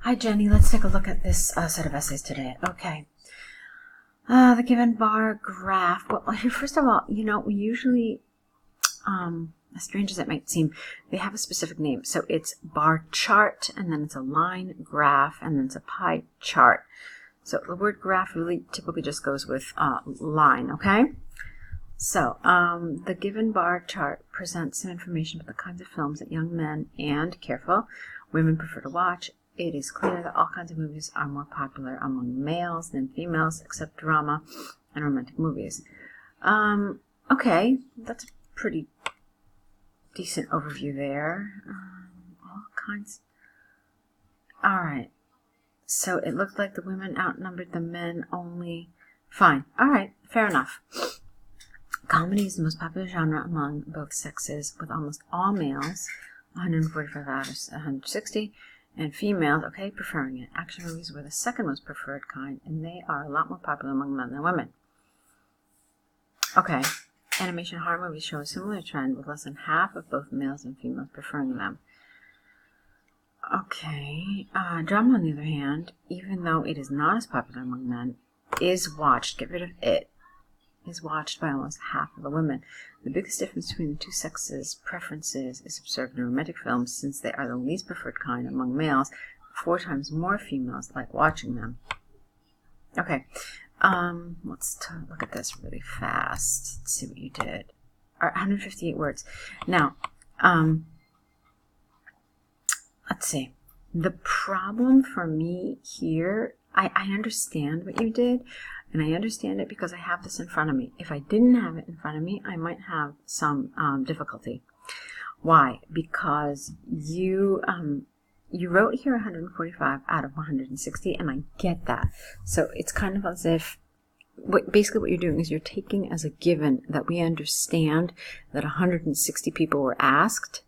Hi, Jenny. Let's take a look at this set of essays today. Okay. The given bar graph. Well, first of all, we usually, as strange as it might seem, they have a specific name. So it's bar chart, and then it's a line graph, and then it's a pie chart. So the word graph really typically just goes with line, okay? So the given bar chart presents some information about the kinds of films that young men and, careful, women prefer to watch. It is clear that all kinds of movies are more popular among males than females, except drama and romantic movies. Okay, that's a pretty decent overview there. All kinds. All right. So it looked like the women outnumbered the men only. Fine. All right. Fair enough. Comedy is the most popular genre among both sexes, with almost all males, 145 out of 160, and females, preferring it. Action movies were the second most preferred kind, and they are a lot more popular among men than women. Okay, animation horror movies show a similar trend, with less than half of both males and females preferring them. Okay, drama, on the other hand, even though it is not as popular among men, is watched. Get rid of it. Is watched by almost half of the women. The biggest difference between the two sexes' preferences is observed in romantic films, since they are the least preferred kind among males. 4 times more females like watching them. Okay, let's look at this really fast. Let's see what you did. 158 words. Now, let's see. The problem for me here, I understand what you did, and I understand it because I have this in front of me. If I didn't have it in front of me, I might have some difficulty. Why? Because you wrote here 145 out of 160, and I get that. So it's kind of as if, basically what you're doing is you're taking as a given that we understand that 160 people were asked.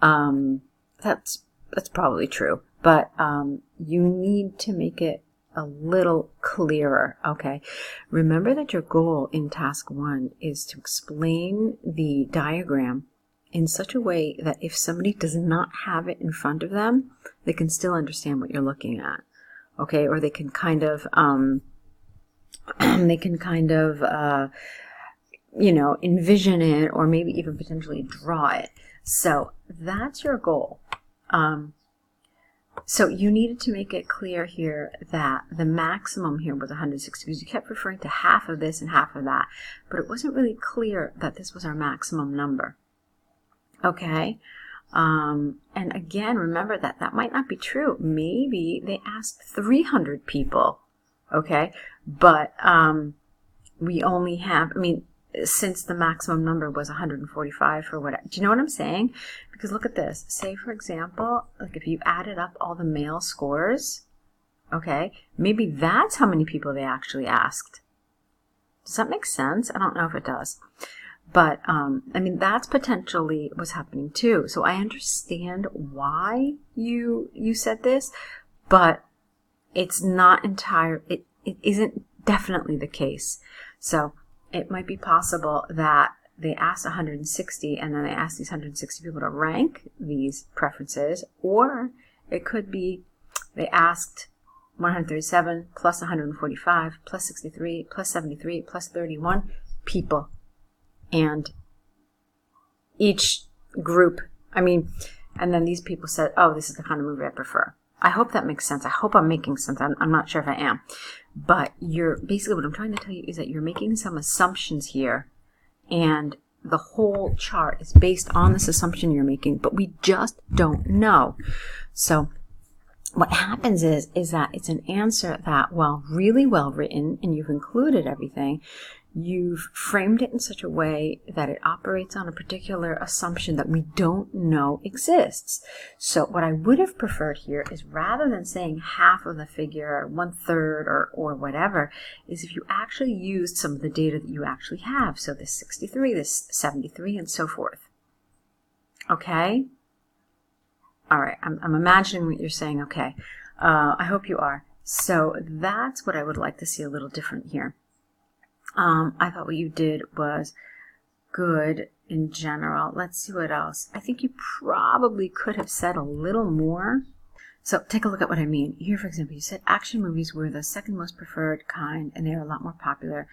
That's probably true, but you need to make it a little clearer, okay? Remember that your goal in task 1 is to explain the diagram in such a way that if somebody does not have it in front of them, they can still understand what you're looking at, okay? Or they can kind of, envision it, or maybe even potentially draw it. So that's your goal. So you needed to make it clear here that the maximum here was 160, because you kept referring to half of this and half of that, but it wasn't really clear that this was our maximum number. Okay? And again, remember that might not be true. Maybe they asked 300 people, okay? But we only have, since the maximum number was 145 for what, do you know what I'm saying? Because look at this. Say, for example, like if you added up all the male scores, okay, maybe that's how many people they actually asked. Does that make sense? I don't know if it does. But, that's potentially what's happening too. So I understand why you said this, but it's not it isn't definitely the case. So it might be possible that they asked 160 and then they asked these 160 people to rank these preferences, or it could be they asked 137 plus 145 plus 63 plus 73 plus 31 people, and each group, and then these people said, oh, this is the kind of movie I prefer. I hope that makes sense. I hope I'm making sense. I'm not sure if I am. But basically what I'm trying to tell you is that you're making some assumptions here, and the whole chart is based on this assumption you're making, but we just don't know. So what happens is that it's an answer that, while really well written and you've included everything, you've framed it in such a way that it operates on a particular assumption that we don't know exists. So what I would have preferred here is, rather than saying half of the figure, 1/3 or whatever, is if you actually used some of the data that you actually have. So this 63, this 73, and so forth. Okay? All right, I'm imagining what you're saying. Okay, I hope you are. So that's what I would like to see a little different here. I thought what you did was good in general. Let's see what else. I think you probably could have said a little more. So take a look at what I mean. Here, for example, you said action movies were the second most preferred kind, and they are a lot more popular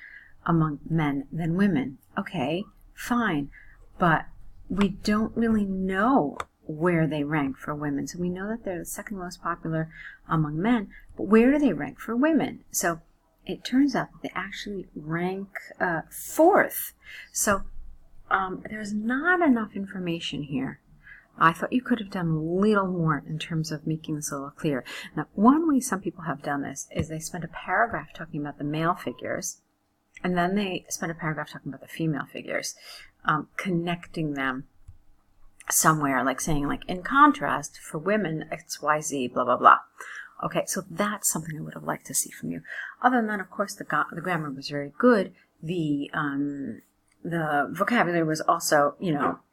among men than women. Okay, fine. But we don't really know where they rank for women. So we know that they're the second most popular among men, but where do they rank for women? So it turns out that they actually rank fourth. So there's not enough information here. I thought you could have done a little more in terms of making this a little clearer. Now, one way some people have done this is they spend a paragraph talking about the male figures, and then they spend a paragraph talking about the female figures, connecting them somewhere, like saying, like, in contrast, for women, XYZ, blah, blah, blah. Okay, so that's something I would have liked to see from you. Other than that, of course, the grammar was very good. The vocabulary was also,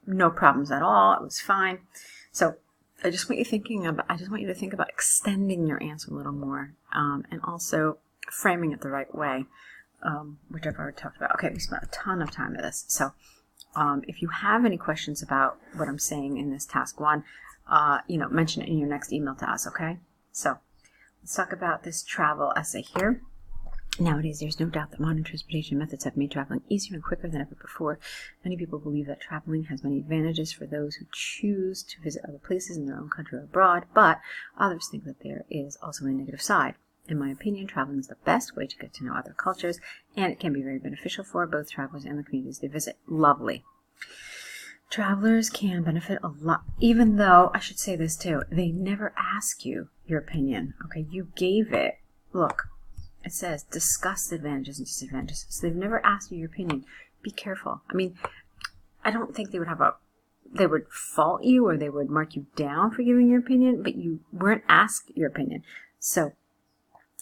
no problems at all. It was fine. So I just want you to think about extending your answer a little more, and also framing it the right way, which I've already talked about. Okay, we spent a ton of time with this. So if you have any questions about what I'm saying in this task 1, mention it in your next email to us, okay? So let's talk about this travel essay here. Nowadays, there's no doubt that modern transportation methods have made traveling easier and quicker than ever before. Many people believe that traveling has many advantages for those who choose to visit other places in their own country or abroad, but others think that there is also a negative side. In my opinion, traveling is the best way to get to know other cultures, and it can be very beneficial for both travelers and the communities they visit. Lovely. Travelers can benefit a lot, even though, I should say this too, they never ask you your opinion. Okay, you gave it. Look. It says, discuss the advantages and disadvantages. So they've never asked you your opinion. Be careful. I mean, I don't think they would fault you or they would mark you down for giving your opinion, but you weren't asked your opinion. So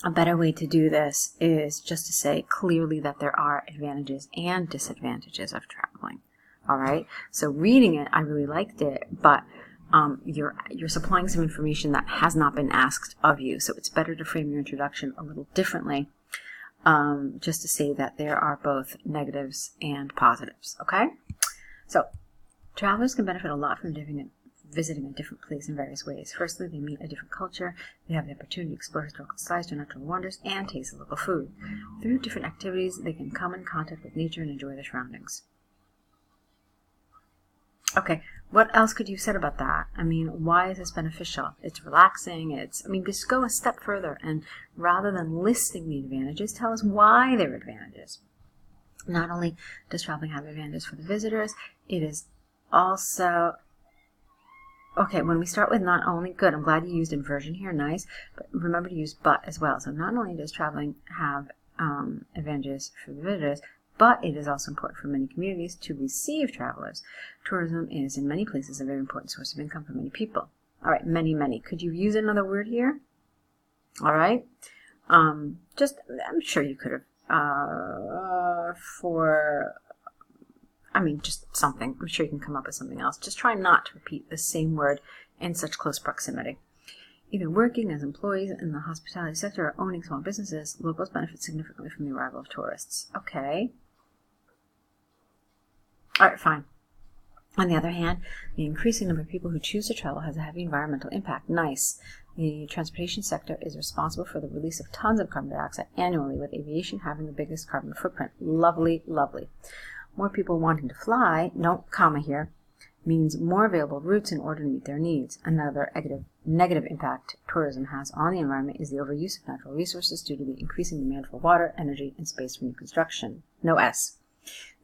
a better way to do this is just to say clearly that there are advantages and disadvantages of traveling. All right. So reading it, I really liked it, but you're supplying some information that has not been asked of you. So it's better to frame your introduction a little differently, just to say that there are both negatives and positives. Okay. So travelers can benefit a lot from visiting a different place in various ways. Firstly, they meet a different culture. They have the opportunity to explore historical sites or natural wonders and taste the local food. Through different activities, they can come in contact with nature and enjoy their surroundings. Okay, what else could you have said about that? I mean, why is this beneficial? It's relaxing. Just go a step further, and rather than listing the advantages, tell us why they're advantages. Not only does traveling have advantages for the visitors, it is also... Okay, when we start with not only, good, I'm glad you used inversion here, nice, but remember to use but as well. So not only does traveling have advantages for the visitors, but it is also important for many communities to receive travelers. Tourism is in many places a very important source of income for many people. All right, many. Could you use another word here? All right. I'm sure you could have, just something. I'm sure you can come up with something else. Just try not to repeat the same word in such close proximity. Either working as employees in the hospitality sector or owning small businesses, locals benefit significantly from the arrival of tourists. Okay. All right, fine. On the other hand, the increasing number of people who choose to travel has a heavy environmental impact. Nice. The transportation sector is responsible for the release of tons of carbon dioxide annually, with aviation having the biggest carbon footprint. Lovely. More people wanting to fly, no comma here, means more available routes in order to meet their needs. Another negative impact tourism has on the environment is the overuse of natural resources due to the increasing demand for water, energy, and space for new construction. No S.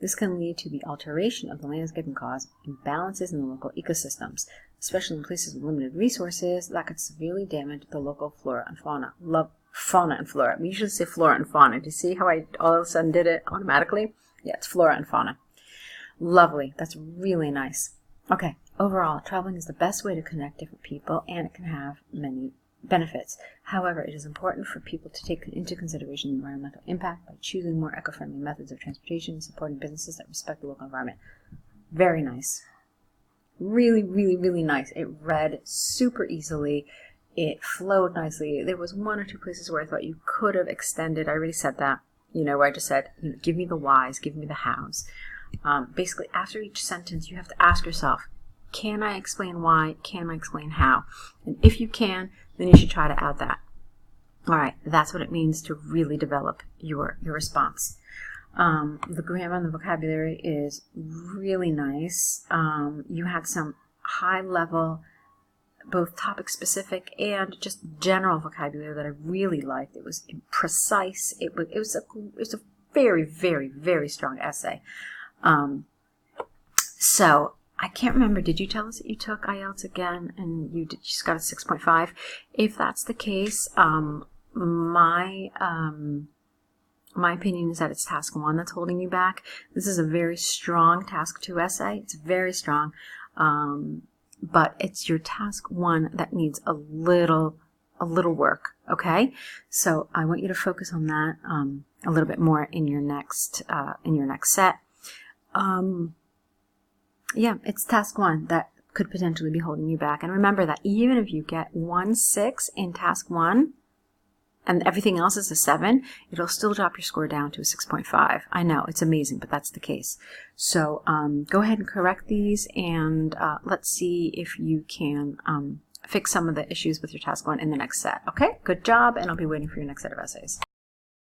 This can lead to the alteration of the landscape and cause imbalances in the local ecosystems, especially in places with limited resources that could severely damage the local flora and fauna. Love fauna and flora. We usually say flora and fauna. Do you see how I all of a sudden did it automatically? Yeah, it's flora and fauna. Lovely. That's really nice. Okay, overall, traveling is the best way to connect different people, and it can have many benefits. However, it is important for people to take into consideration the environmental impact by choosing more eco-friendly methods of transportation and supporting businesses that respect the local environment. Very nice. Really nice. It read super easily. It flowed nicely. There was one or two places where I thought you could have extended. I already said that. Where I just said, give me the whys, give me the hows. Basically, after each sentence, you have to ask yourself, Can I explain why? Can I explain how? And if you can, then you should try to add that. All right, that's what it means to really develop your response. The grammar and the vocabulary is really nice. You had some high level, both topic specific and just general vocabulary that I really liked. It was precise. It was a very, very, very strong essay. So I can't remember, did you tell us that you took IELTS again and you just got a 6.5? If that's the case, my opinion is that it's task 1 that's holding you back. This is a very strong task 2 essay. It's very strong, but it's your task 1 that needs a little work. Okay, so I want you to focus on that a little bit more in your next set. Yeah, it's task 1 that could potentially be holding you back. And remember that even if you get 1.6 in task 1 and everything else is a 7, it'll still drop your score down to a 6.5. I know, it's amazing, but that's the case. So go ahead and correct these, and let's see if you can fix some of the issues with your task 1 in the next set. Okay, good job, and I'll be waiting for your next set of essays.